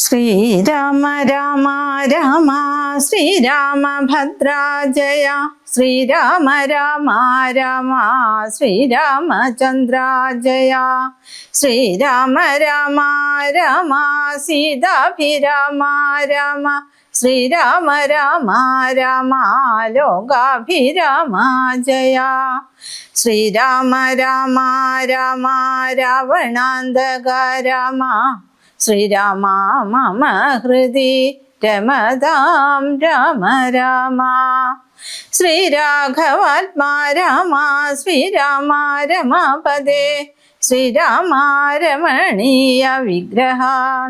ശ്രീരാമ രാമ രാമ ശ്രീരാമഭദ്രാ ജയ ശ്രീരാമ രാമ രാമ ശ്രീരാമചന്ദ്രാ ജയ ശ്രീരാമ രാമ രാമ സീതാഭിരാമ രാമ ശ്രീരാമ രാമ രാമ ലോകാഭിരാമ ജയ ശ്രീരാമ രാമ രാമ രാവണാന്തക രാമ ശ്രീരാമ മമ ഹൃദി രമതാം രാമ രാമ ശ്രീരാഘവാത്മാ രാമ ശ്രീരാമ രമാപദേ ശ്രീരാമ രമണീയ വിഗ്രഹ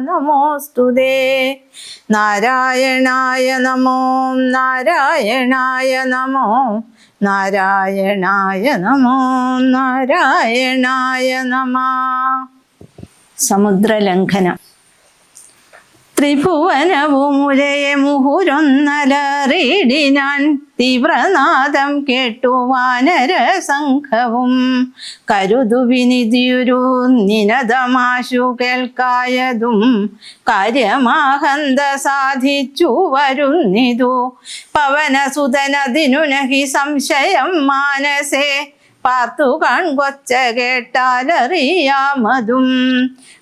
നമോസ്തുതേ നാരായണായ നമോ നാരായണായ നമോ നാരായണായ നമോ നാരായണായ നമഃ. സമുദ്രലംഘനം. ത്രിഭുവനവുമുരയെ മുഹുരൊന്നലറിടിനാൻ തീവ്രനാദം കേട്ടു വാനരസംഘവും കരുതുവിനിതിയൊരു നിനദമാശു കേൾക്കായതും കാര്യമാഹന്ത സാധിച്ചു വരുന്നിതു പവനസുതനതിനു നഹി സംശയം മാനസേ പാർത്തു കാൺകൊച്ച കേട്ടാലറിയാമതും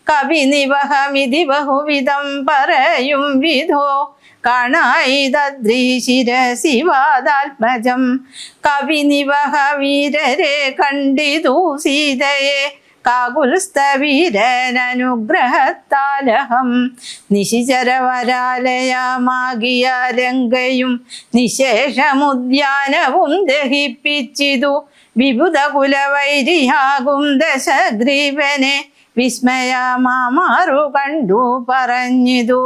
കവിനിവഹമിതി ബഹുവിധം പറയും വിധോ കാണായിതദ്രീശിരസിവാദാത്മജം കവിനിവഹവീരരെ കണ്ടിതു സീതയെ കാകുൽസ്ഥവീരനുഗ്രഹത്താലഹം നിശിചരവരാലയമാകിയ ലങ്കയും നിശേഷമുദ്യാനവും ദഹിപ്പിച്ചിതു വിബുധകുലവൈരിയാകും ദശഗ്രീവനെ വിസ്മയമാറു കണ്ടു പറഞ്ഞിതു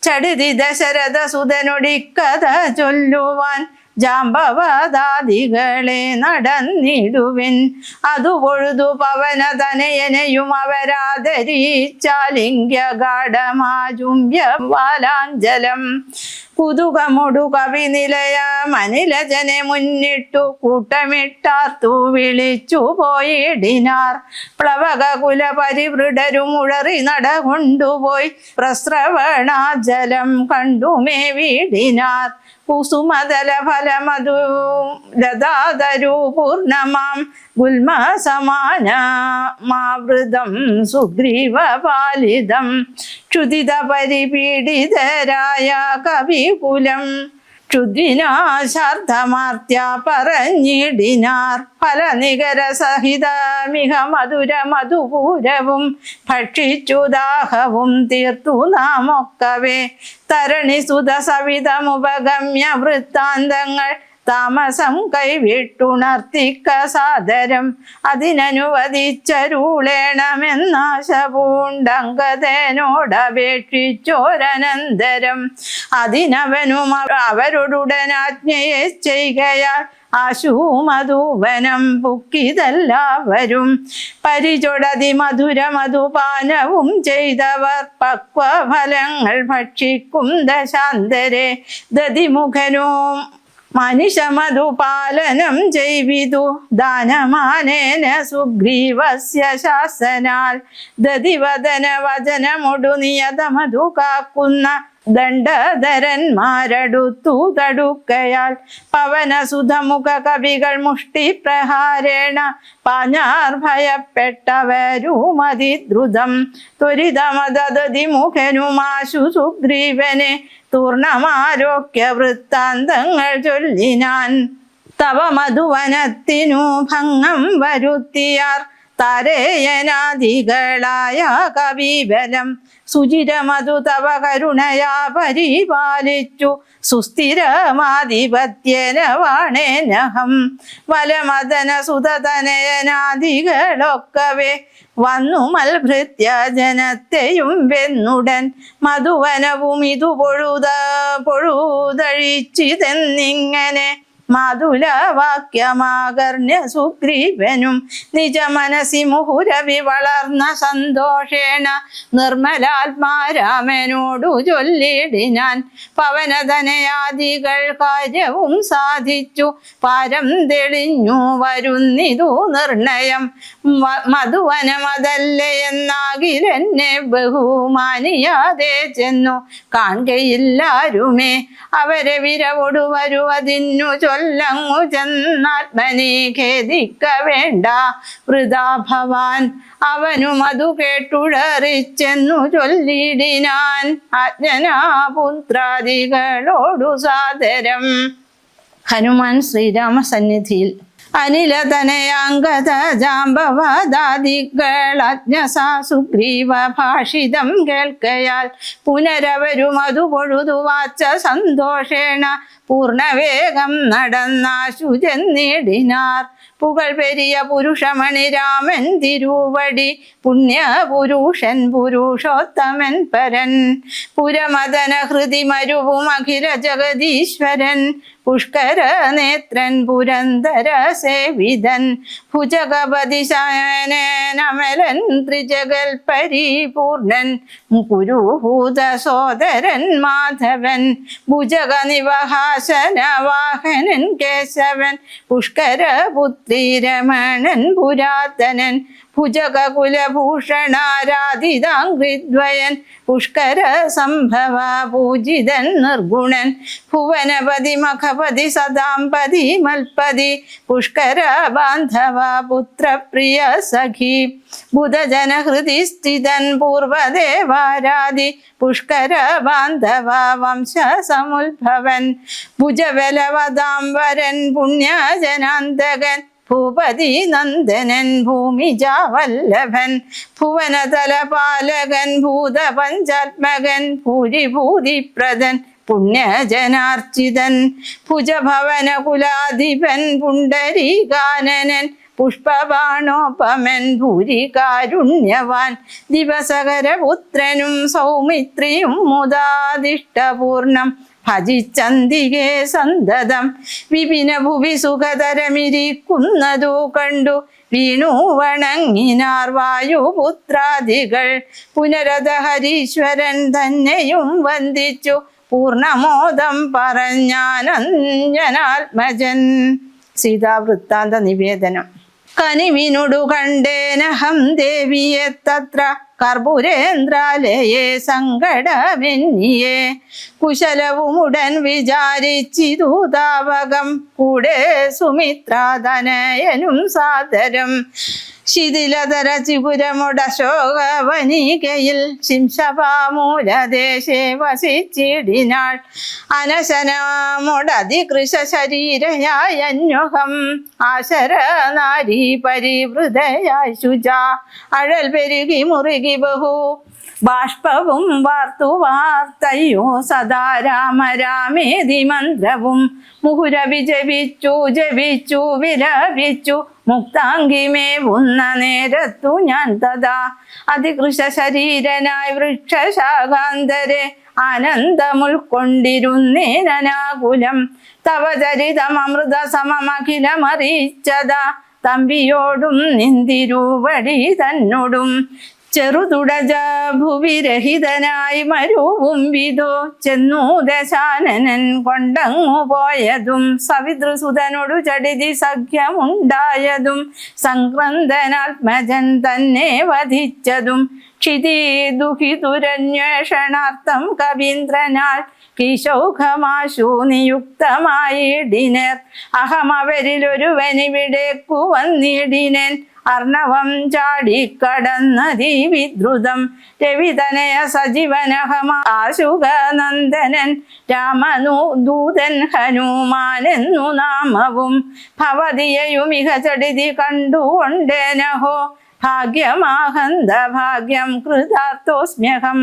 ചടുതി ദശരഥ സുതനൊടിക്കഥ ചൊല്ലുവാൻ ജാമ്പവതാദികളെ നടന്നിടുവിൻ അതു പൊഴുതു പവനതനയനെയും അവരാദരിച്ചാലിംഗ്യഗാഠമാചുംബ്യ വാലാഞ്ചലം കുതുകമൊടു കവിനിലയ മനിലജനെ മുന്നിട്ടു കൂട്ടമിട്ടാർത്തു വിളിച്ചു പോയിടിനാർ പ്ലവക കുല പരിവൃഢരും ഉഴറി നടകൊണ്ടുപോയി പ്രസ്രവണാജലം കണ്ടുമേ വീടിനാർ കുസുമതല ഫലമധു ലതാതരു പൂർണമാം ഗുൽമസമാനമാവൃതം സുഗ്രീവപാലിതം ക്ഷുദിത പരിപീഡിതരായ കവികുലം ക്ഷുദ്വിനാശാർത്ഥമാർത്യ പറഞ്ഞിടിനാർ ഫലനികര സഹിതമിഹ മധുര മധുപൂരവും ഭക്ഷിച്ചു ദാഹവും തീർത്തു നാമൊക്കവേ തരണിസുത സവിതമുപഗമ്യ വൃത്താന്തങ്ങൾ താമസം കൈവിട്ടുണർത്തിക്ക സാദരം അതിനനുവദിച്ചരുളേണമെന്നാശ പൂണ്ടങ്കതനോടപേക്ഷിച്ചോരനന്തരം അതിനവനും അവരോടുടനാജ്ഞയെ ചെയ്യുകയാൽ ആശുമധുവനം പുക്കിതെല്ലാവരും പരിചൊടതി മധുര മധുപാനവും ചെയ്തവർ പക്വഫലങ്ങൾ ഭക്ഷിക്കും ദശാന്തരെ ദതിമുഖനും മനുഷമധുപാലനം ചെയ്വിതു ദാനമാനേന സുഗ്രീവസ്യ ശാസനാൽ ദതിവദന വചനമൊടു നിയതമധു കാക്കുന്ന ദണ്ഡധരന്മാരടുത്തു തടുക്കയാൽ പവനസുധമുഖ കവികൾ മുഷ്ടിപ്രഹാരേണ പാഞ്ഞാർ ഭയപ്പെട്ടവരുമതിദ്രുതം ത്വരിതമതതിമുഖനുമാശു സുഗ്രീവനെ തൂർണമാരോഗ്യ വൃത്താന്തങ്ങൾ ചൊല്ലിനാൻ തവ മധുവനത്തിനു ഭംഗം വരുത്തിയാർ താരേയനാദികളായ കവിബലം സുചിരമധു തവ കരുണയാ പരിപാലിച്ചു സുസ്ഥിരമാധിപത്യന വാണേനഹം വലമദന സുതതനയനാദികളൊക്കവേ വന്നു മൽഭൃത്യ ജനത്തെയും വെന്നുടൻ മധുവനവും ഇതു പൊഴുതഴിച്ചിതെന്നിങ്ങനെ മാതുലവാക്യമാകർണ്യ സുഗ്രീവനും നിജ മനസി മുഹുരവി വളർന്ന സന്തോഷേണ നിർമ്മലാത്മാരാമനോടു ചൊല്ലിടിനാൻ. പവനതനയാദികൾ കാര്യവും സാധിച്ചു പാരം തെളിഞ്ഞു വരുന്നിതു നിർണയം. മധുവനമതല്ലേ എന്നാകിലെന്നെ ബഹുമാനിയാതെ ചെന്നു കാണുകയില്ലാരുമേ. അവരെ വിരവൊടു വരുവതിന്നു ചൊല്ലങ്ങു ചെന്നാത്മനി ഖേദിക്ക വേണ്ട വൃഥാ ഭവാൻ. അവനും അതു കേട്ടുടറിച്ചെന്നു ചൊല്ലിടിനാൻ ആജ്ഞനാപുത്രാദികളോടു സാദരം. ഹനുമാൻ ശ്രീരാമ സന്നിധിയിൽ അനിലതനയാംഗത ജാമ്പവദാദികൾ അജ്ഞസാ സുഗ്രീവ ഭാഷിതം കേൾക്കയാൽ പുനരവരും അതു പൊഴുതു വാച്ച സന്തോഷേണ പൂർണ്ണവേഗം നടന്നാശു ചെന്നിടിനാർ. പുകൾ പെരിയ പുരുഷമണി രാമൻ തിരുവടി പുണ്യപുരുഷൻ പുരുഷോത്തമൻ പരൻ. പുരമദന ഹൃതി മരുവും അഖില ജഗദീശ്വരൻ പുഷ്കര നേത്രൻ പുരന്തര സേവിതൻ. ഭുജഗപതി ശയനമലൻ ത്രിജഗൽ പരിപൂർണൻ കുരുഭൂത സോദരൻ മാധവൻ. ഭുജഗ നിവഹാസന വാഹനൻ കേശവൻ പുഷ്കര പുത്രി രമണൻ പുരാതനൻ. ഭുജഗ കുലഭൂഷണാരാധിതാംഘ്രിദ്വയൻ പുഷ്കര സംഭവ പൂജിതൻ നിർഗുണൻ. ഭുവനപതി മഖപതി സദാംപതി മൽപതി പുഷ്കര ബാന്ധവ പുത്രപ്രിയ സഖി. ബുധജന ഹൃദി സ്ഥിതൻ പൂർവദേവാരാധി പുഷ്കര ബാന്ധവ വംശ സമുദ്ഭവൻ. ഭുജബലവദാംബരൻ പുണ്യജനാന്തകൻ ഭൂപതി നന്ദനൻ ഭൂമിജാവല്ലഭൻ. ഭുവനതലപാലകൻ ഭൂതപഞ്ചാത്മകൻ ഭൂരിഭൂതിപ്രദൻ പുണ്യജനാർച്ചിതൻ. ഭുജഭവന കുലാധിപൻ പുണ്ടരീകാനനൻ പുഷ്പബാണോപമൻ ഭൂരികാരുണ്യവാൻ. ദിവസകരപുത്രനും സൗമിത്രിയും മുദാദിഷ്ടപൂർണം ഭജിച്ചന്തികേ സന്തതം. വിപിന ഭുവി സുഖതരമിരിക്കുന്നതു കണ്ടു വീണു വണങ്ങിനാർ വായുപുത്രാദികൾ. പുനരത ഹരീശ്വരൻ തന്നെയും വന്ദിച്ചു പൂർണ്ണമോദം പറഞ്ഞാനഞ്ജനാത്മജൻ. സീതാവൃത്താന്ത നിവേദനം. കനിവിനോടു കണ്ടേനഹം ദേവിയെ തത്ര കർപ്പൂരേന്ദ്രാലയെ സങ്കടമെന്നിയെ. കുശലവുമുടൻ വിചാരിച്ചിതു താവകം കൂടെ സുമിത്രാതനയനും സാദരം. ശിഥിലതര ചിപുരമുടശോകവനികയിൽ ശിംശപാമൂലദേശേ വസിച്ചിടിനാൾ. അനശനമുടതികൃശ ശരീരയായ അന്വഹം ആശര നാരി പരിവൃതയായി ശുച. അഴൽ പെരുകി മുറുകി ബഹു ബാഷ്പവും വാർത്തു വാർത്തയ്യോ സദാ രാമ രാമേതി മന്ത്രവും. മുഹുരവി ജപിച്ചു ജപിച്ചു വിലപിച്ചു മുക്താംഗിമേവുന്ന നേരത്തു ഞാൻ തഥാ. അതികൃശ ശരീരനായി വൃക്ഷശാഖാന്തരെ ആനന്ദമുൾക്കൊണ്ടിരുന്നേനാകുലം. തവ ചരിതമൃത സമമഖിലമറിയിച്ചതാ തമ്പിയോടും നിന്തിരുവടി തന്നോടും. ചെറുതുടജ ഭുവിരഹിതനായി മരുവും വിധോ ചെന്നു ദശാനനൻ കൊണ്ടങ്ങു പോയതും. സവിതൃസുതനോടു ചടിതി സഖ്യമുണ്ടായതും സംക്രന്ദനാത്മജൻ തന്നെ വധിച്ചതും. ക്ഷിതി ദുഹിതുരന്വേഷണാർത്ഥം കവീന്ദ്രനാൾ കീശൗഖമാശു നിയുക്തമായിടിനർ. അഹമവരിലൊരുവനിവിടേക്കു വന്നിടിനൻ അർണവം ചാടിക്കടന്നതി വിദ്രുതം. രവിതനയ സജീവനഹമ ആശുകനന്ദനൻ രാമനൂദൂതൻ ഹനുമാനെന്നു നാമവും. ഭവതിയയുമിഹ ചടിതി കണ്ടുകൊണ്ടേനഹോ ഭാഗ്യമാഹന്ത ഭാഗ്യം കൃതാർത്ഥോസ്മ്യഹം.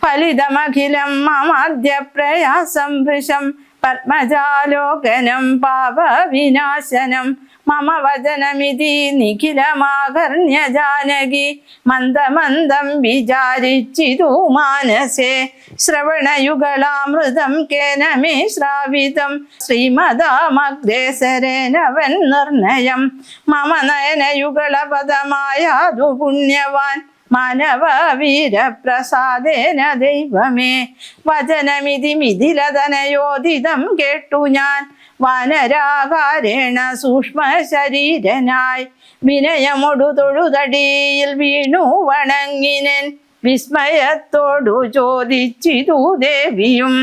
ഫലിതമഖിലം മമാദ്യ പ്രയാസം ഭൃശം പത്മജാലോകനം പാപവിനാശനം മമ വചനമിതി നിഖിലമാകർണ്യ ജാനകി മന്ദമന്ദം വിചാരിച്ചിതു മാനസേ ശ്രവണയുഗളാമൃതം കേന മേ ശ്രാവിതം ശ്രീമദാമഗ്രേസരേനവൻ നിർണയം മമ നയനയുഗളപദമായാതു പുണ്യവാൻ മാനവ വീരപ്രസാദേന ദൈവമേ വചനമിതി മിഥിലതനയോദിതം കേട്ടു ഞാൻ വാനരാകാരേണ സൂക്ഷ്മ ശരീരനായി വിനയമൊടു തൊഴുതടിയിൽ വീണു വണങ്ങിനൻ വിസ്മയത്തോടു ചോദിച്ചിതു ദേവിയും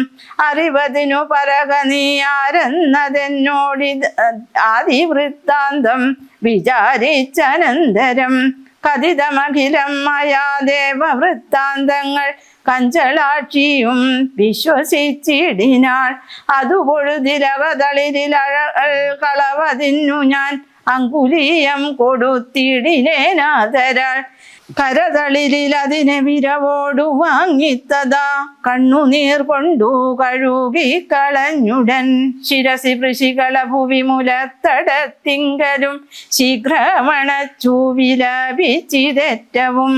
അറിവതിനു പറക നീ ആരെന്നതെന്നോടി ആദിവൃത്താന്തം വിചാരിച്ചനന്തരം കഥിതമഖിലം മയാ ദേവവൃത്താന്തങ്ങൾ കഞ്ചലാക്ഷിയും വിശ്വസിച്ചിടിനാൾ അതു പൊഴുതിലകതളിരിലഴ കളവതിന്നു ഞാൻ അങ്കുലീയം കൊടുത്തിടിനേനാദരാൾ കരതളിരിൽ അതിനെ വിരവോടു വാങ്ങിത്തതാ കണ്ണുനീർ കൊണ്ടു കഴുകി കളഞ്ഞുടൻ ശിരസി ഋഷികള ഭുവിമുലത്തടത്തിങ്കലും ശീഘ്രമണച്ചു വിലപിച്ചിതേറ്റവും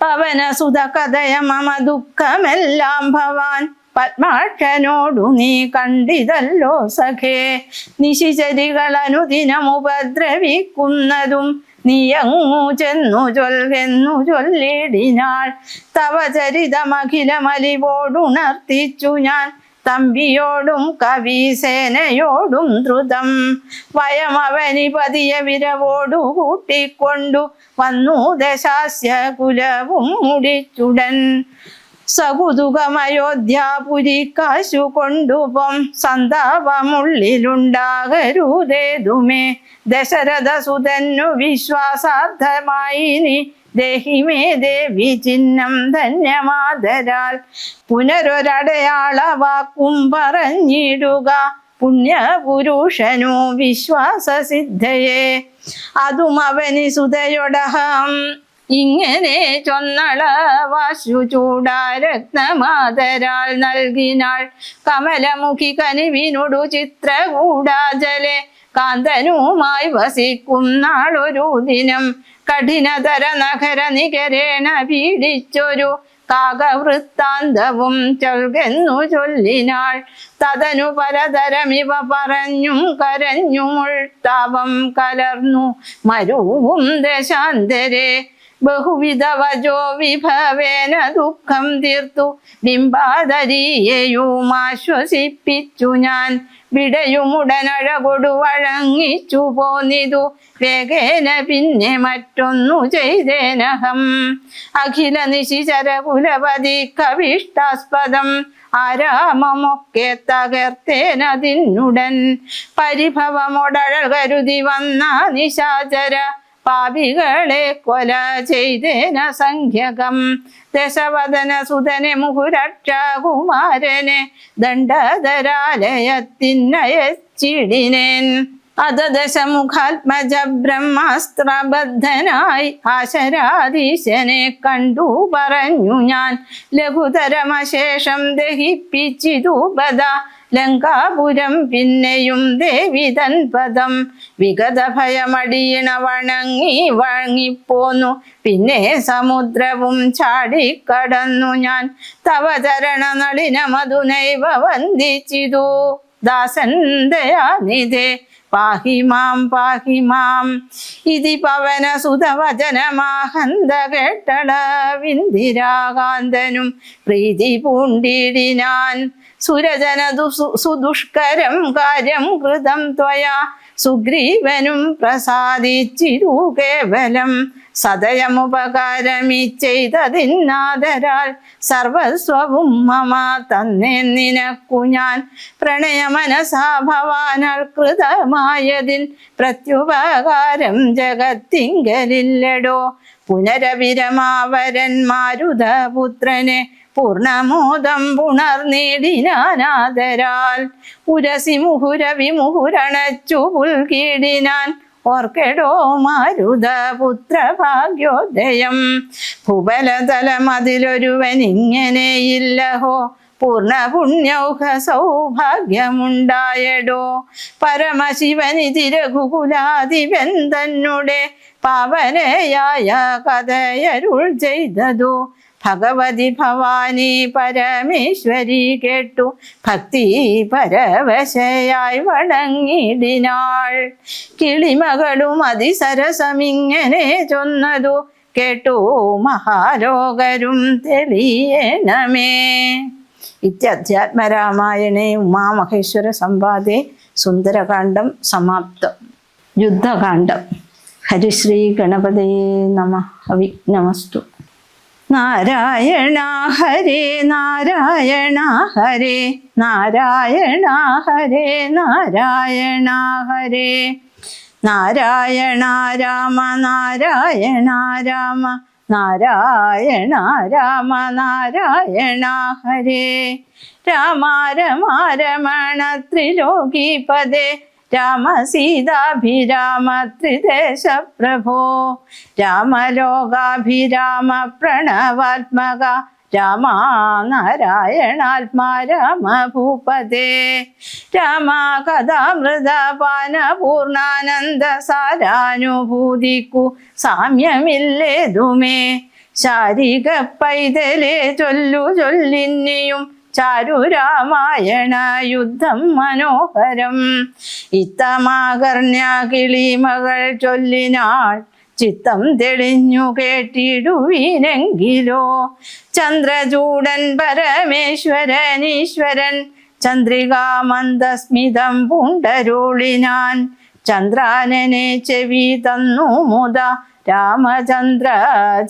പവനസുത കഥയ മമ ദുഃഖമെല്ലാം ഭവാൻ പത്മാക്ഷനോടു നീ കണ്ടിതല്ലോ സഖേ നിശിചരികൾ അനുദിനമുപദ്രവിക്കുന്നതും നീയങ്ങു ചെന്നു ചൊൽകെന്നു ചൊല്ലിടിനാൾ തവ ചരിതമഖിലമലിവോടുണർത്തിച്ചു ഞാൻ തമ്പിയോടും കവിസേനയോടും ദ്രുതം വയമവനിപതിയ വിരവോടു കൂട്ടിക്കൊണ്ടു വന്നു ദശാസ്യ കുലവും മുടിച്ചുടൻ സകുതുകമയോധ്യാപുരി കാശു കൊണ്ടുപം സന്താപമുള്ളിലുണ്ടാകരുതേതുമേ ദശരഥസുതന്നു വിശ്വാസാർത്ഥമായി നീ ദേഹിമേ ദേവി ചിഹ്നം ധന്യമാതരാൽ പുനരൊരടയാള വാക്കും പറഞ്ഞിടുക പുണ്യപുരുഷനു വിശ്വാസസിദ്ധയെ അതും അവനി സുതയൊടഹം ഇങ്ങനെ ചൊന്നള വാശു ചൂടാരത്നമാതരാൽ നൽകിനാൾ കമലമുഖി കനിവിനോടു ചിത്രകൂടാജലെ കാന്തനുമായി വസിക്കും നാളൊരു ദിനം കഠിനതര നഗര നികരേണ പീഡിച്ചൊരു കാകവൃത്താന്തവും ചൊൽകെന്നു ചൊല്ലിനാൾ തതനു പലതരമിവ പറഞ്ഞും കരഞ്ഞുമുൾത്താപം കലർന്നു മരുവും ദശാന്തരെ ബഹുവിധ വജോ വിഭവേന ദുഃഖം തീർത്തു ബിംബാദരിയെയും ആശ്വസിപ്പിച്ചു ഞാൻ വിടയുമുടനഴകൊടു വഴങ്ങിച്ചു പോന്നിതു വേഗേന പിന്നെ മറ്റൊന്നു ചെയ്തേനഹം അഖില നിശിചര കുലപതി കവിഷ്ടാസ്പദം ആരാമമൊക്കെ തകർത്തേനതിനുടൻ പരിഭവമൊടഴൽ കരുതി വന്ന നിശാചര പാപികളെ കൊല ചെയ്തേന സംഖ്യകം ദശവദന സുതനെ മുഹുരക്ഷകുമാരനെ ദണ്ഡധരാലയത്തിനയച്ചിടിനേൻ അത ദശമുഖാത്മജ ബ്രഹ്മാസ്ത്രബദ്ധനായി ആശരാധീശനെ കണ്ടു പറഞ്ഞു ഞാൻ ലഘുതരമശേഷം ദഹിപ്പിച്ചിതു ബദ ലങ്കാപുരം പിന്നെയും ദേവി തൻ പദം വിഗത ഭയമടിയണ വണങ്ങിപ്പോന്നു പിന്നെ സമുദ്രവും ചാടിക്കടന്നു ഞാൻ തവ ചരണ നളിന മധുനൈവ വന്ദിച്ചിതു ദാസൻ ദയാനിധേ പാഹി മാം പാഹി മാം ഇതി പവന സുതവചനമാഹന്ത കേട്ടള വിന്ദിരാകാന്തനും പ്രീതി പൂണ്ടിടിനാൻ സുരജനതു സുദുഷ്കരം കാര്യം കൃതം ത്വയാ സുഗ്രീവനും പ്രസാദിച്ചിരു കേവലം സദയമുപകാരമി ചെയ്തതിന്നാദരാൽ സർവസ്വവും മമ തന്നെ നിനക്കു ഞാൻ പ്രണയമനസാ ഭവാനാൽ കൃതമായതിൻ പ്രത്യുപകാരം ജഗത്തിങ്കലില്ലടോ പുനരവിരമാവരൻ മാരുതപുത്രനെ പൂർണമോദം പുണർനേടിനാനാദരാൽ ഉരസി മുഹുരവിമുഹുരണച്ചു പുൽകീടിനാൻ ഓർക്കെടോ മാരുതപുത്ര ഭാഗ്യോദയം ഭുവലതലമതിലൊരുവൻ ഇങ്ങനെയില്ലഹോ പൂർണ്ണ പുണ്യൗഹ സൗഭാഗ്യമുണ്ടായടോ. പരമശിവനിധി രഘുകുലാധിപൻ തന്നെ പാവനയായ കഥയരുൾ ചെയ്തതു. ഭഗവതി ഭവാനി പരമേശ്വരി കേട്ടു ഭക്തി പരവശയായി വണങ്ങിടിനാൾ. കിളിമകളും അതിസരസമിങ്ങനെ ചൊന്നതു കേട്ടു മഹാലോകരും തെളിയണമേ. ഇത്യധ്യാത്മരാമായണേ ഉമാമഹേശ്വര സംവാദേ സുന്ദരകാന്ഡം സമാപ്തം. യുദ്ധകാന്ഡം. ഹരിശ്രീ ഗണപതയേ നമഃ. അവിഘ്നമസ്തു. നാരായണ ഹരേ നാരായണ ഹരേ നാരായണ ഹരേ നാരായണ ഹരേ നാരായണ രാമ നാരായണ രാമ നാരായണ രാമ നാരായണ ഹരേ. രാമ രമ രമണ ത്രിലോകീപദേ രാമ സീതാഭിരാമ ത്രിദേശ പ്രഭോ. രാമലോകാഭിരാമ പ്രണവാത്മക രാമ നാരായണാത്മാ രാമ ഭൂപദേ. രാമ കഥാമൃതപാന പൂർണ്ണാനന്ദ സാരാനുഭൂതിക്കു സാമ്യമില്ലേതുമേ. ശാരിക പൈതലേ ചൊല്ലു ചൊല്ലിന്നിയും ചാരു രാമായണ യുദ്ധം മനോഹരം. ഇത്തമാകർണ്യ കിളിമകൾ ചൊല്ലിനാൾ ചിത്തം തെളിഞ്ഞു കേട്ടിടുവിനെങ്കിലോ. ചന്ദ്രചൂടൻ പരമേശ്വരനീശ്വരൻ ചന്ദ്രികാമന്ദസ്മിതം പൂണ്ടരുളിനാൻ. ചന്ദ്രാനനെ ചെവി തന്നു മുത രാമചന്ദ്ര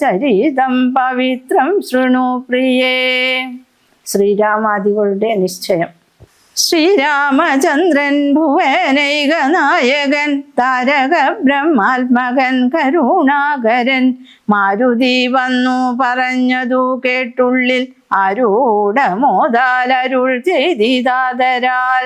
ചരിതം പവിത്രം ശൃണു പ്രിയേ. ശ്രീരാമാദികളുടെ നിശ്ചയം. ശ്രീരാമചന്ദ്രൻ ഭുവനൈക നായകൻ താരക ബ്രഹ്മാത്മകൻ കരുണാകരൻ. മാരുതി വന്നു പറഞ്ഞതു കേട്ടുള്ളിൽ ആരൂഢമോദാലരുൾ ചെയ്തിതാദരാൽ.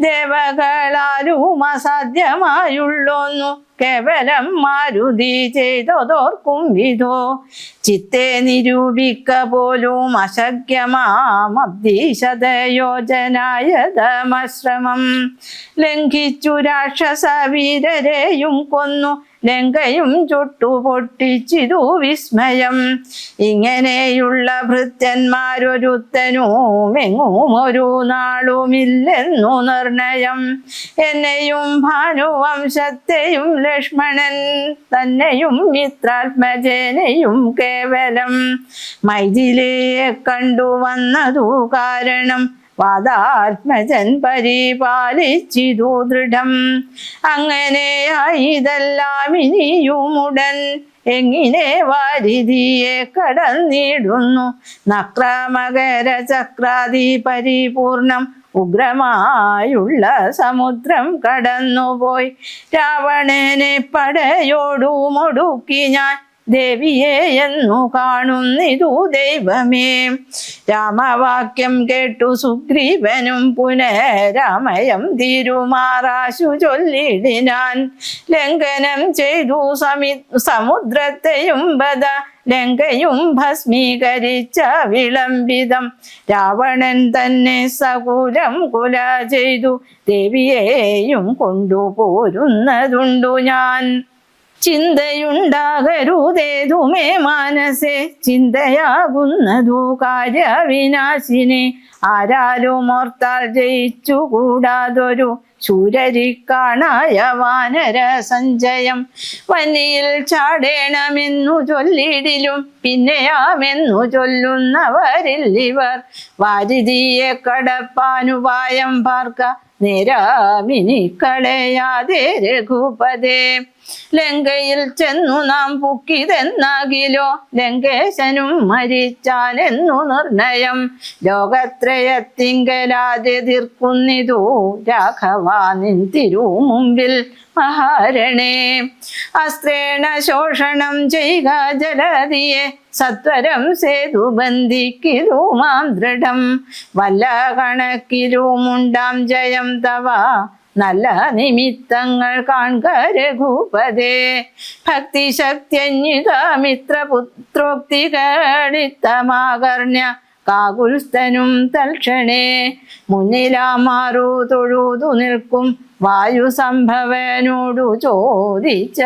ദേവകളാലും അസാധ്യമായുള്ളൊന്നു കേവലം മാരുതി ചെയ്തതോർക്കും വിധോ. ചിത്തെ നിരൂപിക്ക പോലും അശക്യമാമബ്ദീശതയോജനായതമശ്രമം. ലംഘിച്ചു രാക്ഷസ വീരരെയും കൊന്നു ലങ്കയും ചുട്ടുപൊട്ടിച്ചിതു വിസ്മയം. ഇങ്ങനെയുള്ള ഭൃത്യന്മാരൊരുത്തനും എങ്ങും ഒരു നാളുമില്ലെന്നു നിർണയം. എന്നെയും ഭാനുവംശത്തെയും ലക്ഷ്മണൻ തന്നെയും മിത്രാത്മജനെയും കേവലം മൈഥിലിയെ കണ്ടുവന്നതു കാരണം വാദാത്മജൻ പരിപാലിച്ചിതു ദൃഢം. അങ്ങനെയായിതെല്ലാം ഇനിയുമുടൻ എങ്ങിനെ വാരിധിയെ കടന്നിടുന്നു. നക്രമകര ചക്രാദി പരിപൂർണം ഉഗ്രമായുള്ള സമുദ്രം കടന്നുപോയി. രാവണനെ പടയോടുമൊടുക്കി ഞാൻ ദേവിയെ എന്നു കാണുന്നിതു ദൈവമേ. രാമവാക്യം കേട്ടു സുഗ്രീവനും പുനരാമയം തിരുമാറാശു ചൊല്ലിടിനാൻ. ലംഘനം ചെയ്തു സമുദ്രത്തെയും ബദ ലങ്കയും ഭസ്മീകരിച്ച വിളംബിതം. രാവണൻ തന്നെ സകുലം കുല ചെയ്തു ദേവിയെയും കൊണ്ടുപോരുന്നതുണ്ടു ഞാൻ. ചിന്തയുണ്ടാകരുതേതുമേ മാനസേ ചിന്തയാകുന്നതു കാര്യവിനാശിനെ. ആരാലും ഓർത്താൽ ജയിച്ചുകൂടാതൊരു ശൂരരിക്കാണായ വാനര സഞ്ചയം. വന്നിയിൽ ചാടേണമെന്നു ചൊല്ലിടിലും പിന്നെയാമെന്നു ചൊല്ലുന്നവരില്ലിവർ. വാരിധിയെ കടപ്പാനുപായം പാർക്ക നേരാമിനി കളയാതെ രഘുപതേ. ലങ്കയിൽ ചെന്നു നാം പുക്കിതെന്നാകിലോ ലങ്കേശനും മരിച്ചാനെന്നു നിർണയം. ലോകത്രയത്തിങ്കലാതെ തീർക്കുന്നിതു രാഘവ നിൻ തിരുമുമ്പിൽ മഹാരണേ. അസ്ത്രേണ ശോഷണം ചെയ്യുക ജലധിയെ സത്വരം സേതു ബന്ധിക്കിലുമാം ദൃഢം. വല്ല കണക്കിലുമുണ്ടാം ജയം തവ നല്ല നിമിത്തങ്ങൾ കാൺക രഘുപതേ. ഭക്തിശക്തിയന്യുത മിത്രപുത്രോക്തി കടിത്തമാകർണ്യ കാകുൽസ്ഥനും തൽക്ഷണേ മുന്നിലാമാറു തൊഴുതു നിൽക്കും വായു സംഭവനോടു ചോദിച്ചരുളിടിനാൻ.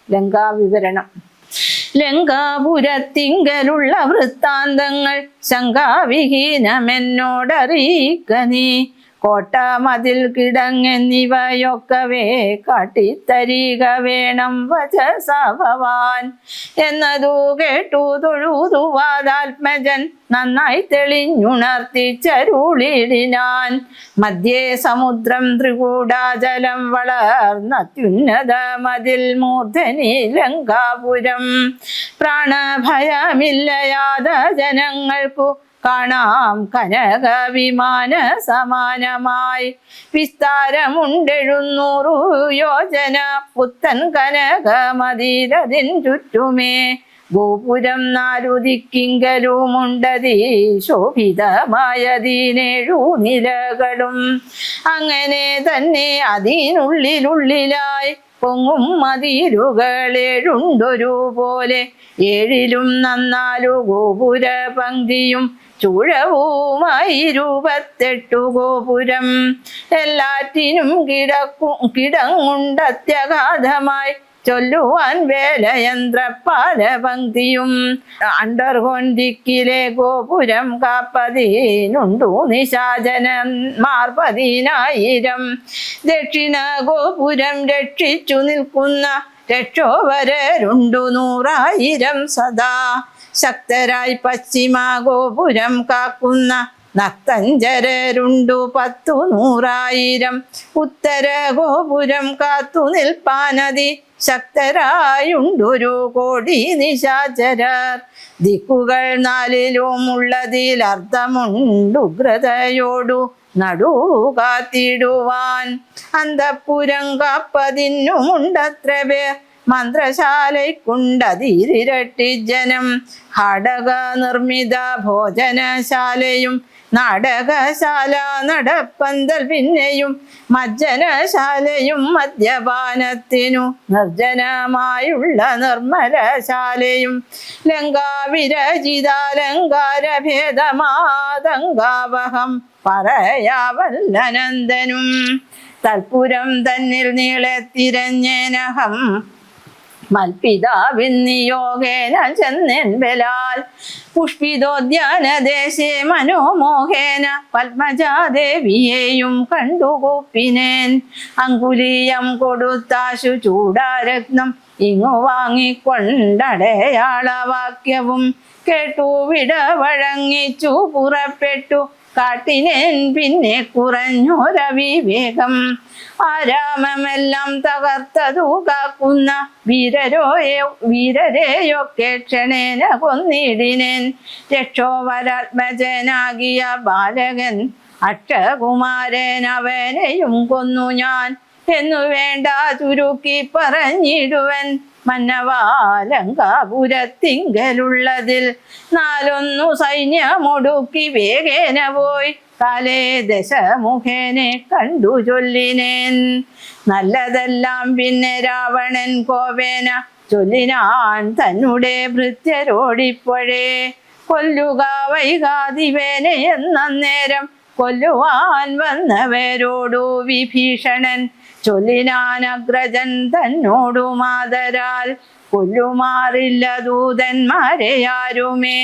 ലങ്കാവിവരണം. ലങ്കാപുരത്തിങ്കലുള്ള വൃത്താന്തങ്ങൾ ശങ്കാവിഹീനമെന്നോടറിയിക്ക നീ. കോട്ട മതിൽ കിടങ്ങെന്നിവയൊക്കവേ കാട്ടിത്തരിക വേണം വചസഭവാൻ. എന്നതു കേട്ടു തൊഴുതു വാദാത്മജൻ നന്നായി തെളിഞ്ഞുണർത്തിച്ചരുളിടിനാൻ. മധ്യേ സമുദ്രം ത്രികൂടാചലം വളർന്നത്യുന്നത മതിൽ മൂർധനി ലങ്കാപുരം. പ്രാണഭയമില്ലയാത ജനങ്ങൾക്കു കാണാം കനക വിമാന സമാനമായി. വിസ്താരമുണ്ട്700 യോജന പുത്തൻ കനക മതിലതിൻ ചുറ്റുമേ. ഗോപുരം 4 ദിക്കിങ്കലുമുണ്ടതി ശോഭിതമായതിനേഴു നിലകളും. അങ്ങനെ തന്നെ അതിനുള്ളിലായി പൊങ്ങും മതിലുകളേഴുണ്ടൊരു പോലെ. 7ലും 4 ഗോപുര പങ്ക്തിയും ചൂഴവുമായി 28 ഗോപുരം. എല്ലാറ്റിനും കിടങ്ങുണ്ടത്യഗാധമായി ചൊല്ലുവാൻ വേലയന്ത്രപാലപങ്ക്തിയും. അണ്ടർകോൺ ദിക്കിലെ ഗോപുരം കാപ്പതിനുണ്ടു നിശാചനന്മാർ 10,000. ദക്ഷിണ ഗോപുരം രക്ഷിച്ചു നിൽക്കുന്ന രക്ഷോവരരുണ്ടു 100,000 സദാ. ശക്തരായി പശ്ചിമ ഗോപുരം കാക്കുന്ന നക്തഞ്ചരരുണ്ടു 10,100,000. ഉത്തര ഗോപുരം കാത്തു നിൽപ്പാനതി ശക്തരായുണ്ടൊരു 1 കോടി നിശാചരർ. ദിക്കുകൾ 4ലും ഉള്ളതിൽ അർത്ഥമുണ്ടുഗ്രതയോടു നടു കാത്തിടുവാൻ. അന്തഃപുരം കാപ്പതിനുമുണ്ടത്ര പേർ മന്ത്രശാലയ്ക്കുണ്ടതിരട്ടി ജനം. ഘടക നിർമ്മിത ഭോജനശാലയും നാടകശാല നടപ്പന്തൽ പിന്നെയും മജ്ജനശാലയും മദ്യപാനത്തിനു നിർജ്ജനമായുള്ള നിർമ്മലശാലയും. ലങ്കാവിരചിതാലങ്കാരഭേദമാതങ്കാവഹം പറയാവല്ലനന്ദനും. തൽപുരം തന്നിൽ നീളെ തിരഞ്ഞേനഹം മൽപിതാവിന്നിയോഗേന ചെന്നൻ ബലാൽ. പുഷ്പിതോദ്യാനദേശേ മനോമോഹേന പത്മജാദേവിയെയും കണ്ടുകൂപ്പിനേൻ. അങ്കുലീയം കൊടുത്താശു ചൂടാരത്നം ഇങ്ങു വാങ്ങിക്കൊണ്ടടയാളവാക്യവും കേട്ടു വിടവഴങ്ങിച്ചു പുറപ്പെട്ടു. കാട്ടിനേൻ പിന്നെ കുറഞ്ഞൊരവിവേകം. ആരാമമെല്ലാം തകർത്തതു കാക്കുന്ന വീരരെയൊക്കെ ക്ഷണേന കൊന്നിടിനേൻ. രക്ഷോവരാത്മജനാകിയ ബാലകൻ അക്ഷകുമാരൻ അവനെയും കൊന്നു ഞാൻ എന്നു വേണ്ട ചുരുക്കി പറഞ്ഞിടുവൻ. മന്നവാലങ്കാപുരത്തിങ്കലുള്ളതിൽ 4 സൈന്യമൊടുക്കി വേഗേന പോയി കാലേ ദശമുഖേനെ കണ്ടു ചൊല്ലിനേൻ. നല്ലതെല്ലാം പിന്നെ രാവണൻ കോപേന ചൊല്ലിനാൻ തന്നെ ഭൃത്യരോടിപ്പോഴേ. കൊല്ലുക വൈകാതിവേനെ എന്നേരം കൊല്ലുവാൻ വന്നവരോടു വിഭീഷണൻ ചൊല്ലിനാൻ അഗ്രജൻ തന്നോടു മാതരാൽ. കൊല്ലുമാറില്ല ദൂതന്മാരെ ആരുമേ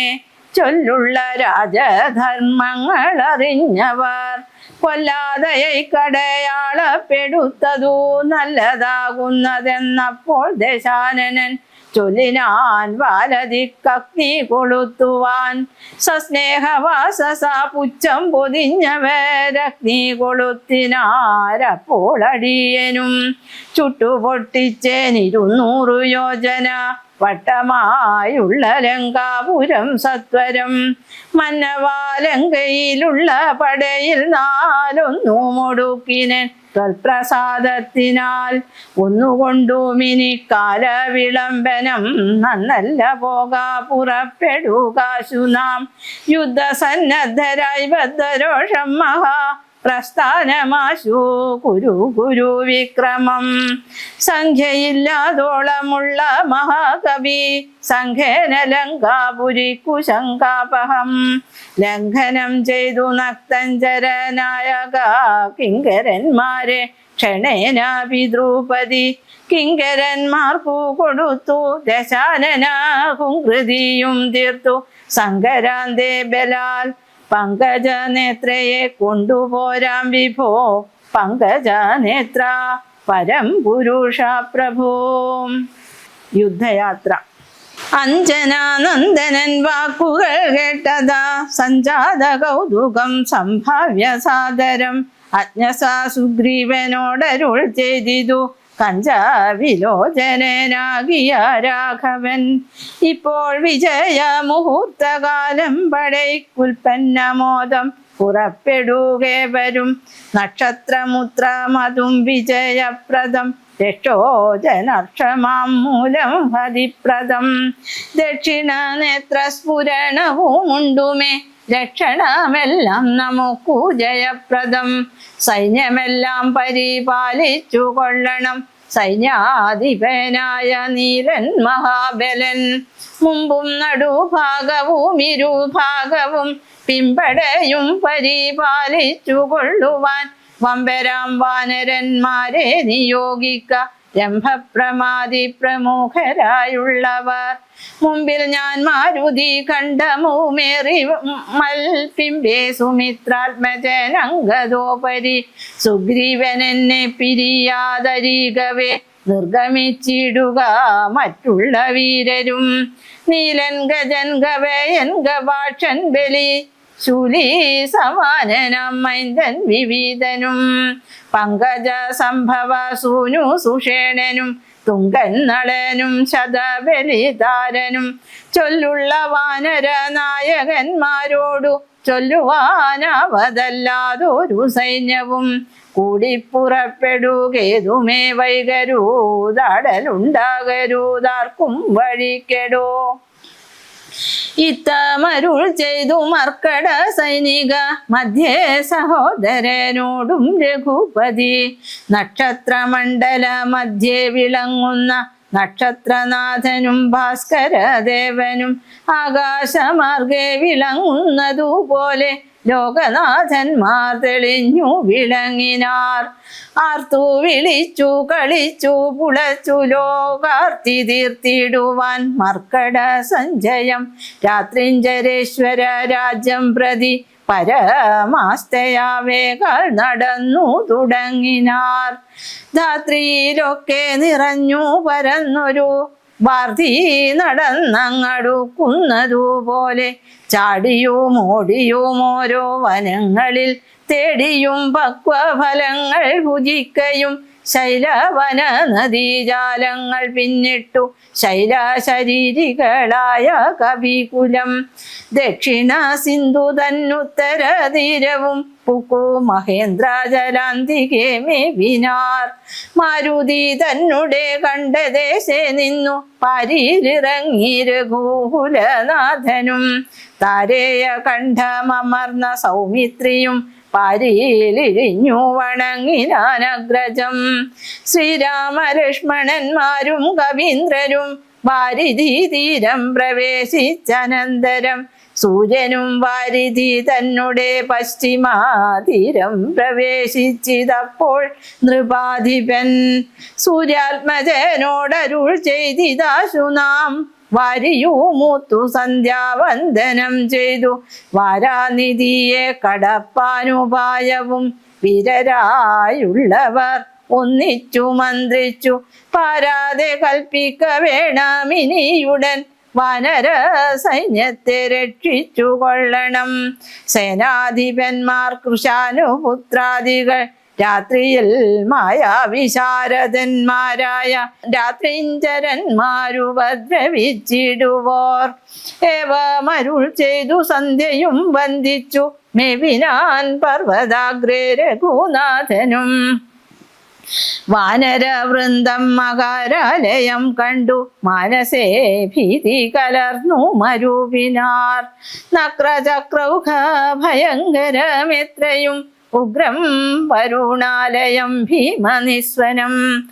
ചൊല്ലുള്ള രാജധർമ്മങ്ങൾ അറിഞ്ഞവർ. കൊല്ലാതെ കടയാളപ്പെടുത്തതു നല്ലതാകുന്നതെന്നപ്പോൾ ദശാനനൻ ചൊല്ലിനാൻ വാലതിക്കഗ്നി കൊളുത്തുവാൻ. സസ്നേഹവാസസ പുച്ഛം പൊതിഞ്ഞവരഗ്നി കൊളുത്തിനാരപ്പോൾ അടിയനും ചുട്ടുപൊട്ടിച്ചേൻ 200 യോജന വട്ടമായുള്ള ലങ്കാപുരം സത്വരം. മന്നവാലങ്കയിലുള്ള പടയിൽ 4 മുടുക്കിനൻ ത്വൽപ്രസാദത്തിനാൽ. ഒന്നുകൊണ്ടുമിനി കാലവിളംബനം നന്നല്ല പോകാ പുറപ്പെടുകാശു നാം. യുദ്ധസന്നദ്ധരായി ബദ്ധരോഷം മഹാ പ്രസ്ഥാനമാശു കുരു കുരു വിക്രമം. സംഖ്യയില്ലാതോളമുള്ള മഹാകവി സംഘേന ലങ്കാപുരിക്കു ശങ്കാപഹം. ലംഘനം ചെയ്തു നക്തഞ്ചരനായക കിങ്കരന്മാരെ ക്ഷണേന പിതൃപതി. കിങ്കരന്മാർക്കു കൊടുത്തു ദശാനന കുങ്കൃതിയും തീർത്തു സങ്കരാന്തേ ബലാൽ. പങ്കജനേത്രയെ കൊണ്ടുപോരാം വിഭോ പങ്കജനേത്ര പരം പുരുഷ പ്രഭോ. യുദ്ധയാത്ര. അഞ്ജനാനന്ദനൻ വാക്കുകൾ കേട്ടതാ സഞ്ജാത കൗതുകം സംഭാവ്യ സാദരം. അജ്ഞസാ സുഗ്രീവനോടരുൾ ചെയ്തിതു കഞ്ചാവിലോചനാകിയ രാഘവൻ. ഇപ്പോൾ വിജയ മുഹൂർത്തകാലം പടയ്ക്കുൽപ്പന്നമോദം പുറപ്പെടുകേവരും. നക്ഷത്രമുത്രമതും വിജയപ്രദം രക്ഷോജനക്ഷമാം മൂലം ഹരിപ്രദം. ദക്ഷിണ നേത്രസ്ഫുരണവുമുണ്ടുമേ രക്ഷണമെല്ലാം നമുക്കു ജയപ്രദം. സൈന്യമെല്ലാം പരിപാലിച്ചു കൊള്ളണം സൈന്യാധിപനായ നീലൻ മഹാബലൻ. മുമ്പും നടുഭാഗവും ഇരുഭാഗവും പിമ്പടയും പരിപാലിച്ചു കൊള്ളുവാൻ വമ്പരാം വാനരന്മാരെ നിയോഗിക്ക രംഭപ്രമാതി പ്രമുഖരായുള്ളവർ. മുമ്പിൽ ഞാൻ മാരുതി കണ്ഠമൂമേറി മൽപിമ്പേ സുമിത്രാത്മജനങ്കദോപരി. സുഗ്രീവനെന്നെ പിരിയാതരികവേ നിർഗമിച്ചിടുക മറ്റുള്ള വീരരും. നീലൻ ഗജൻ ഗവയൻ ഗവാക്ഷൻ ബലി ശൂലി സമാനനം മൈന്ദൻ വിവിധനും. പങ്കജ സംഭവ സൂനു സുഷേണനും തുങ്കൻ നളനും ശതബലിതാരനും. ചൊല്ലുള്ള വാനര നായകന്മാരോടു ചൊല്ലുവാനാവതല്ലാതൊരു സൈന്യവും. കൂടിപ്പുറപ്പെടുകേതുമേ വൈകരൂതാടലുണ്ടാകരുതാർക്കും വഴിക്കെടോ. ഇത്തമരുൾ ചെയ്തു മർക്കട സൈനിക മധ്യേ സഹോദരനോടും രഘുപതി. നക്ഷത്രമണ്ഡല മധ്യേ വിളങ്ങുന്ന നക്ഷത്രനാഥനും ഭാസ്കരദേവനും ആകാശമാർഗെ വിളങ്ങുന്നതുപോലെ ലോകനാഥന്മാർ തെളിഞ്ഞു വിളങ്ങിനാർ. ആർത്തു വിളിച്ചു കളിച്ചു പുളച്ചു ലോകാർത്തി തീർത്തിടുവാൻ മർക്കട സഞ്ജയം. രാത്രിഞ്ചരേശ്വര രാജ്യം പ്രതി പരമാസ്തയാവേകൾ നടന്നു തുടങ്ങിനാർ. ധാത്രിയിലൊക്കെ നിറഞ്ഞു പരന്നൊരു വാർധി നടന്നങ്ങടുക്കുന്നതുപോലെ ചാടിയും ഓടിയും ഓരോ വനങ്ങളിൽ തേടിയും പക്വഫലങ്ങൾ ഭുജിക്കയും ശൈലവന നദീജാലങ്ങൾ പിന്നിട്ടു ശൈലശരീരികളായ കവികുലം. ദക്ഷിണ സിന്ധു തന്നുത്തര തീരവും പുക്കു മഹേന്ദ്രജലാന്തികെ മേവിനാർ. മാരുതി തന്നുടെ കണ്ടദേശേ നിന്നു പാരിലിറങ്ങി രഘുകുലനാഥനും. താരേയ കണ്ഠമർന്ന സൗമിത്രിയും പാരിയിലിഴിഞ്ഞു വണങ്ങിനാനഗ്രജം. ശ്രീരാമലക്ഷ്മണന്മാരും കവീന്ദ്രരും വാരിധി തീരം പ്രവേശിച്ചനന്തരം സൂര്യനും വാരിധി തന്നുടെ പശ്ചിമാതീരം പ്രവേശിച്ചിതപ്പോൾ നൃപാധിപൻ. സൂര്യാത്മജനോടരുൾ ചെയ്തിതാശു നാം വാരിയുമൂത്തു സന്ധ്യാവന്ദനം ചെയ്തു വാരാനിധിയെ കടപ്പാനുപായവും വീരരായുള്ളവർ ഒന്നിച്ചു മന്ത്രിച്ചു. പാരാതെ കൽപ്പിക്ക വേണമിനിയുടൻ വാനര സൈന്യത്തെ രക്ഷിച്ചു കൊള്ളണം. സേനാധിപന്മാർ കൃശാനുപുത്രാദികൾ രാത്രിയിൽ മായാവിശാരദന്മാരായ രാത്രിഞ്ചരന്മാരുപദ്രവിച്ചിടുവോർ. ഏവമരുൾ ചെയ്തു സന്ധ്യയും വന്ദിച്ചു മെവിനാൻ പർവ്വതാഗ്രേ രഘുനാഥനും. വാനരവൃന്ദം മകരാലയം കണ്ടു മാനസേ ഭീതി കലർന്നു മരുവിനാർ. നക്രചക്രൗഘ ഭയങ്കരമെത്രയും ഉഗ്രം വരുണാലയം ഭീമനിസ്വനം.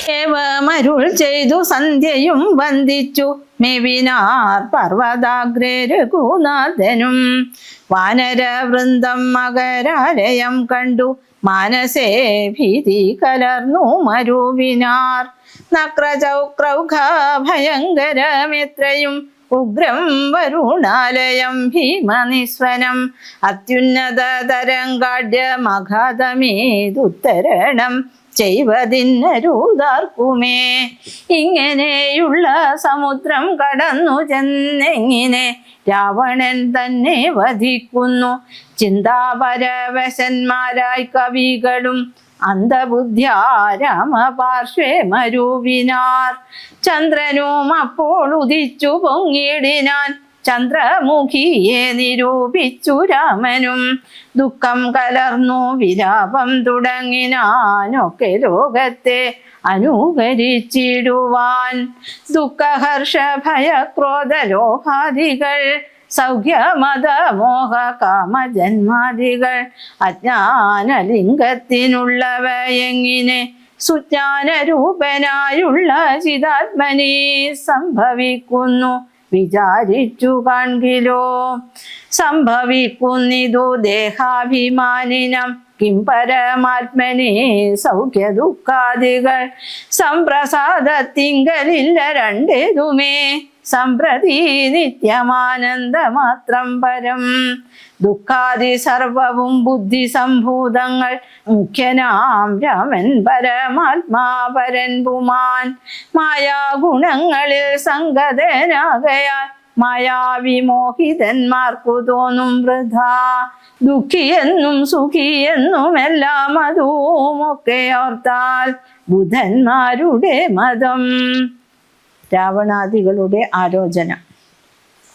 ഏവമരുൾ ചെയ്തു സന്ധ്യയും വന്ദിച്ചു മെവിനാർ പർവ്വതാഗ്രേ രഘുനാഥനും. വാനരവൃന്ദം മകരാലയം കണ്ടു മാനസേ ഭീതി കലർന്നു മരുവിനാർ. നക്രചൗക്രൗഘ ഭയങ്കരമെത്രയും ഉഗ്രം വരുണാലയം ഭീമനിസ്വനം. അത്യുന്നത തരംഗാഢ്യമഘാതമേതുത്തരണം ചെയ്വതിന്നരുതാർക്കുമേ. ഇങ്ങനെയുള്ള സമുദ്രം കടന്നു ചെന്നെങ്ങിനെ രാവണൻ തന്നെ വധിക്കുന്നു. ചിന്താപരവശന്മാരായി കവികളും അന്ധബുദ്ധ്യാ രാമപാർശ്വേ മരുവിനാർ. ചന്ദ്രനും അപ്പോൾ ഉദിച്ചു പൊങ്ങിടിനാൻ ചന്ദ്രമുഖിയെ നിരൂപിച്ചു രാമനും. ദുഃഖം കലർന്നു വിലാപം തുടങ്ങിനാനൊക്കെ ലോകത്തെ അനുകരിച്ചിടുവാൻ. ദുഃഖഹർഷ ഭയക്രോധ ലോഭാദികൾ സൗഖ്യമത മോഹ കാമജന്മാദികൾ അജ്ഞാനലിംഗത്തിനുള്ളവയെങ്ങിനെ സുജ്ഞാനരൂപനായുള്ള ചിതാത്മനി സംഭവിക്കുന്നു വിചാരിച്ചു കാൺകിലോ. സംഭവിക്കുന്നിതു ദേഹാഭിമാനിനം കിം പരമാത്മനി സൗഖ്യ ദുഃഖാദികൾ. സംപ്രസാദത്തിങ്കലില്ല രണ്ടേതുമേ സംപ്രതി നിത്യമാനന്ദമാത്രം പരം. ദുഃഖാദി സർവവും ബുദ്ധി സംഭൂതങ്ങൾ മുഖ്യനാം രാമൻ പരമാത്മാപരൻ പുമാൻ. മായാഗുണങ്ങളിൽ സംഗതനാകയാൽ മായാവിമോഹിതന്മാർക്കു തോന്നും വൃഥാ. ദുഃഖിയെന്നും സുഖിയെന്നും എല്ലാം അതുമൊക്കെ ഓർത്താൽ ബുധന്മാരുടെ മതം. രാവണാദികളുടെ ആലോചന.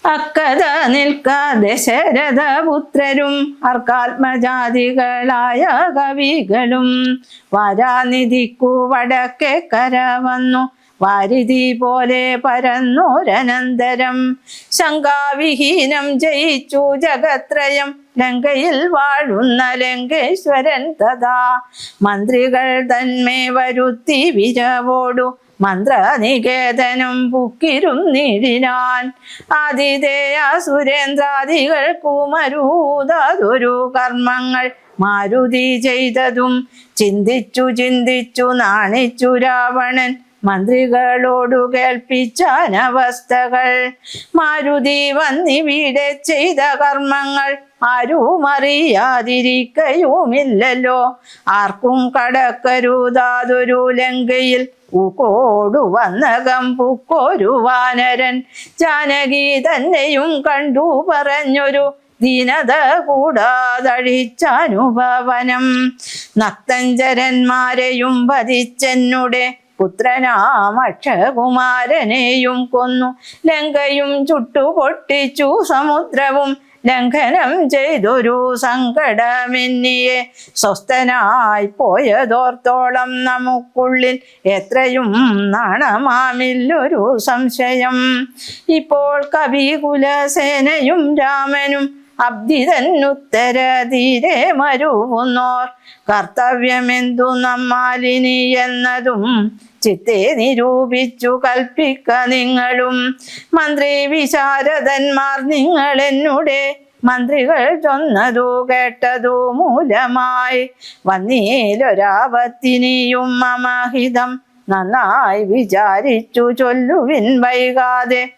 അക്കഥ നിൽക്ക ദശരഥപുത്രരും അർക്കാത്മജാതികളായ കവികളും വാരാനിധിക്കു വടക്കേ കര വന്നു വാരിധി പോലെ പരന്നോരനന്തരം. ശങ്കാവിഹീനം ജയിച്ചു ജഗത്രയം ലങ്കയിൽ വാഴുന്ന ലങ്കേശ്വരൻ തഥാ. മന്ത്രികൾ തന്മേ വരുത്തി വിരവോടു മന്ത്രനികേതനം പുക്കിരുന്നിടിനാൻ. ആതിഥേയ സുരേന്ദ്രാദികൾക്കു മരുതാതൊരു കർമ്മങ്ങൾ മാരുതി ചെയ്തതും ചിന്തിച്ചു ചിന്തിച്ചു നാണിച്ചു രാവണൻ മന്ത്രികളോടു കേൾപ്പിച്ചാനവസ്ഥകൾ. മാരുതി വന്നിവിടെ ചെയ്ത കർമ്മങ്ങൾ ആരും അറിയാതിരിക്കയുമില്ലല്ലോ. ആർക്കും കടക്കരുതാതൊരു ലങ്കയിൽ ൂക്കോടു വന്നകം പുക്കൊരു വാനരൻ. ജാനകി തന്നെയും കണ്ടു പറഞ്ഞൊരു ദീനത കൂടാതഴിച്ചാനുഭവനം. നക്തഞ്ചരന്മാരെയും വധിച്ചെന്നുടെ പുത്രനാം അക്ഷകുമാരനെയും കൊന്നു. ലങ്കയും ചുട്ടുപൊട്ടിച്ചു സമുദ്രവും ലംഘനം ചെയ്തൊരു സങ്കടമെന്നിയെ. സ്വസ്ഥനായി പോയതോർത്തോളം നമുക്കുള്ളിൽ എത്രയും നാണമാമില്ലൊരു സംശയം. ഇപ്പോൾ കവികുലസേനയും രാമനും അബ്ദിതന്നുത്തര തീരെ മരുവുന്നോർ. കർത്തവ്യമെന്തു നമ്മാലിനി എന്നതും ചിത്തെ നിരൂപിച്ചു കൽപ്പിക്ക നിങ്ങളും. മന്ത്രി വിശാരദന്മാർ നിങ്ങൾ എന്നുടെ മന്ത്രികൾ ചൊന്നതു കേട്ടതു മൂലമായി വന്നീലൊരാപത്തിനിയും മമഹിതം നന്നായി വിചാരിച്ചു ചൊല്ലുവിൻ വൈകാതെ.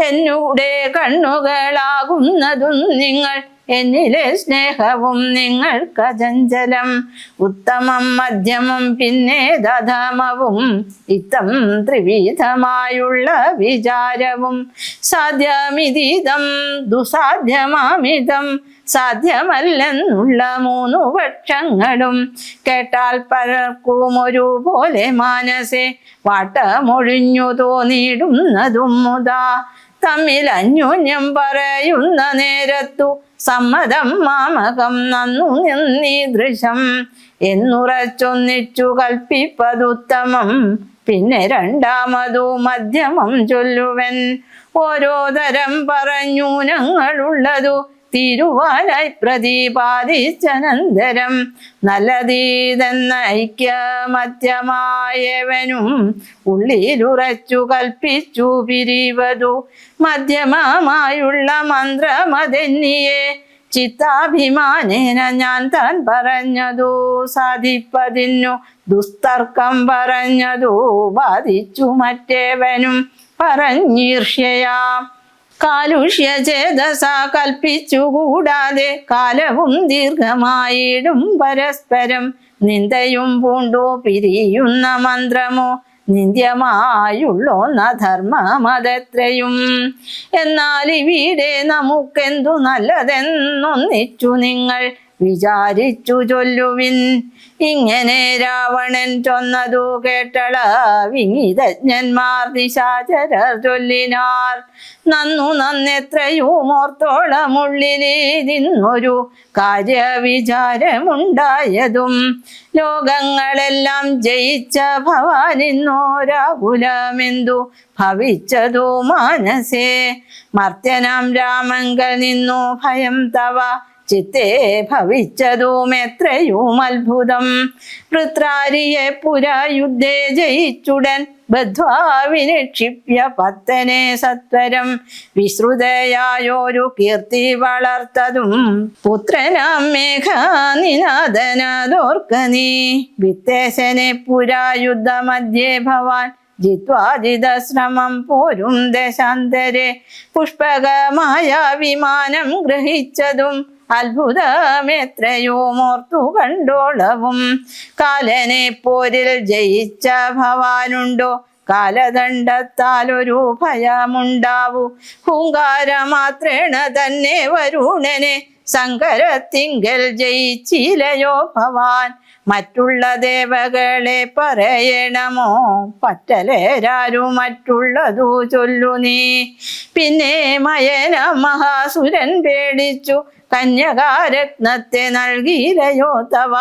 എന്നുടെ കണ്ണുകളാകുന്നതും നിങ്ങൾ എന്നിലെ സ്നേഹവും നിങ്ങൾക്കചഞ്ചലം. ഉത്തമം മധ്യമം പിന്നെ ദധമവും ഇത്തം ത്രിവിധമായുള്ള വിചാരവും. സാധ്യമിതം ദുസാധ്യമാമിതം സാധ്യമല്ലെന്നുള്ള മൂന്നു പക്ഷങ്ങളും കേട്ടാൽ പലർക്കും ഒരുപോലെ മാനസേ വാട്ടമൊഴിഞ്ഞു തോന്നിയിടുന്നതും മുതാ. തമ്മിൽ അന്യോന്യം പറയുന്ന നേരത്തു സമ്മതം മാമകം നന്നു നിന്നീദൃശം എന്നുറച്ചൊന്നിച്ചു കൽപ്പിപ്പതുത്തമം. പിന്നെ രണ്ടാമതു മധ്യമം ചൊല്ലുവൻ. ഓരോ തരം പറഞ്ഞൂനങ്ങളുള്ളതു തീരുവാനായി പ്രതിപാദിച്ചനന്തരം നല്ലതീതെന്ന ഐക്യമധ്യമായവനും ഉള്ളിലുറച്ചു കൽപ്പിച്ചു പിരിവതു മധ്യമമായുള്ള മന്ത്രമതെന്നിയെ ചിത്താഭിമാനേന ഞാൻ താൻ പറഞ്ഞതു സാധിപ്പതിന്നു ദുസ്തർക്കം പറഞ്ഞതു ബാധിച്ചു മറ്റേവനും പറഞ്ഞീർഷ്യയാ കാലുഷ്യചേതസ കൽപ്പിച്ചു കൂടാതെ കാലവും ദീർഘമായിടും പരസ്പരം നിന്ദയും പൂണ്ടു പിരിയുന്ന മന്ത്രമോ നിന്ദ്യമായുള്ളോന്ന ധർമ്മമതെത്രയും എന്നാൽ ഇവിടെ നമുക്കെന്തു നല്ലതെന്നൊന്നിച്ചു നിങ്ങൾ വിചാരിച്ചു ചൊല്ലുവിൻ ഇങ്ങനെ രാവണൻ ചൊന്നതു കേട്ടള വിനീതജ്ഞന്മാർ നിശാചരർ ചൊല്ലിനാർ നന്നെത്രയും ഓർത്തോളമുള്ളിലിരുന്നൊരു കാര്യവിചാരമുണ്ടായതും ലോകങ്ങളെല്ലാം ജയിച്ച ഭവാനിന്നോരാകുലമെന്തു ഭവിച്ചതു മാനസേ മർത്യനാം രാമങ്കൽ നിന്നു ഭയം തവ ചിത്തേ ഭവിച്ചതും എത്രയും അത്ഭുതം വൃത്രാരിയെ പുരായുദ്ധേ ജയിച്ചുടൻ ബദ്ധ്വാ വിനിക്ഷിപ്യ പത്തനെ സത്വരം വിശ്രുതയായൊരു കീർത്തി വളർത്തതും പുത്രനാം മേഘനിനാദനദോർക്ക നീ വിത്തേശനെ പുരായുദ്ധമധ്യേ ഭവാൻ ജിത്വാജിതശ്രമം പോരും ദശാന്തരെ പുഷ്പകമായ വിമാനം ഗ്രഹിച്ചതും അത്ഭുതമെത്രയോ ഓർത്തു കണ്ടോളവും കാലനെ പോരിൽ ജയിച്ച ഭവാനുണ്ടോ കാലദണ്ഡത്താലൊരു ഭയമുണ്ടാവൂ ഹൂങ്കാരമാത്രേണ തന്നെ വരുണനെ സങ്കരത്തിങ്കൽ ജയിച്ചിലയോ ഭവാൻ മറ്റുള്ള ദേവകളെ പറയണമോ പറ്റലേരാരു മറ്റുള്ളതു ചൊല്ലു നീ പിന്നെ മയന മഹാസുരൻ പേടിച്ചു കന്യകാരത്നത്തെ നൽകിയിലയോ തവ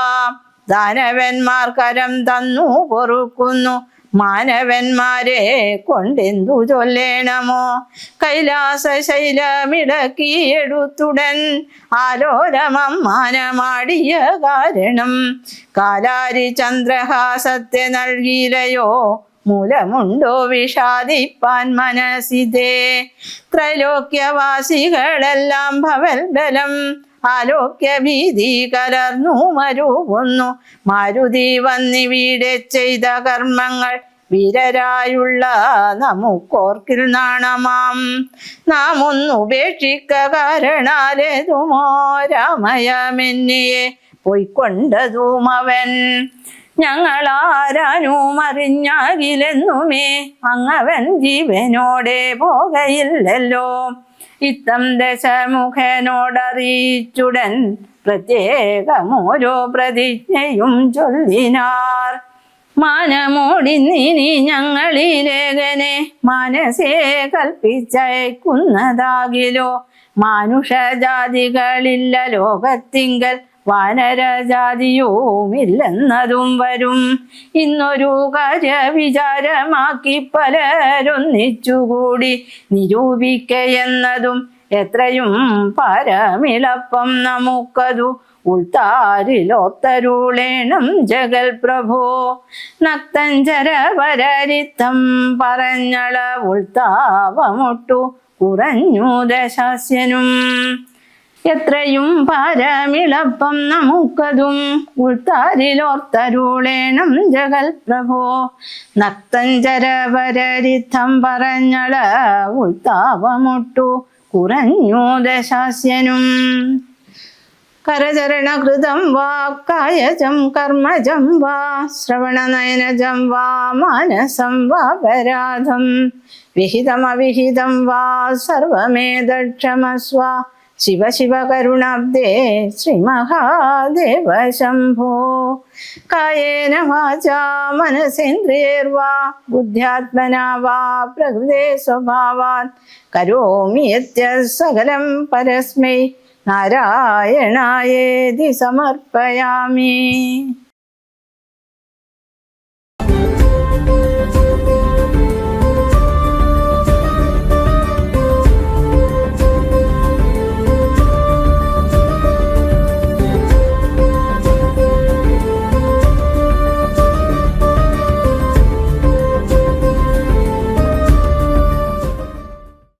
ദാനവന്മാർ കരം തന്നു പൊറുക്കുന്നു മാനവന്മാരെ കൊണ്ടെന്തു ചൊല്ലേണമോ കൈലാസ ശൈലമിടക്കിയെടുത്തുടൻ ആലോലമമ്മാനമാടിയ കാരണം കാലാരി ചന്ദ്രഹാസത്തെ നൽകിയിലയോ മൂലമുണ്ടോ വിഷാദിപ്പാൻ മനസ്സിതേ ത്രൈലോക്യവാസികളെല്ലാം ഭവൽ ബലം ആലോക്യ ഭീതി കലർന്നു മരുവുന്നു മാരുതി വന്നിവിടെ ചെയ്ത കർമ്മങ്ങൾ വീരരായുള്ള നമുക്കോർക്കിൽ നാണമാം നാം ഒന്നുപേക്ഷിക്ക കാരണാലേതുമോ രാമയമെന്നിയെ പൊയ്ക്കൊണ്ടതും അവൻ ഞങ്ങളാരാനും അറിഞ്ഞാകിലെന്നുമേ അങ്ങവൻ ജീവനോടെ പോകയില്ലല്ലോ ഇത്തം ദശമുഖനോടറിയിച്ചുടൻ പ്രത്യേകമോരോ പ്രതിജ്ഞയും ചൊല്ലിനാർ മാനമോടിന്നിനി ഞങ്ങളിലേഖനെ മനസ്സേ കൽപ്പിച്ചയക്കുന്നതാകിലോ മാനുഷജാതികളില്ല ലോകത്തിങ്കൽ വാനരജാതിയുമില്ലെന്നതും വരും ഇന്നൊരു കാര്യ വിചാരമാക്കി പലരൊന്നിച്ചുകൂടി നിരൂപിക്കയെന്നതും എത്രയും പരമിളപ്പം നമുക്കതു ഉൾത്താരിലോത്തരുളേണം ജഗൽ പ്രഭോ നക്തഞ്ചരവരരിത്തം പറഞ്ഞള ഉൾത്താവമൊട്ടു കുറഞ്ഞു ദശാസ്യനും എത്രയും പരമിളപ്പം നമുക്കതും ഉൾത്താരിലോർത്തരുളേണം ജഗൽ പ്രഭോ നക്തഞ്ചരവരരിത്തം പറഞ്ഞള ഉൾത്താവമൊട്ടു കുറഞ്ഞു ദശാസ്യനും കരചരണകൃതം വാ കായജം കർമ്മജം വാ ശ്രവണനയനജം വാ മാനസം വാ പരാധം വിഹിതമവിഹിതം വാ സർവമേതക്ഷമസ്വ ശിവ ശിവ കരുണാബ്ദേ ശ്രീമഹാദേവ ശംഭോ കായേന വാചാ മനസേന്ദ്രിയൈർവാ ബുദ്ധ്യാത്മനാ വാ പ്രകൃതേ സ്വഭാവാത് കരോമി യത്സകലം പരസ്മൈ നാരായണായേതി സമർപ്പയാമി.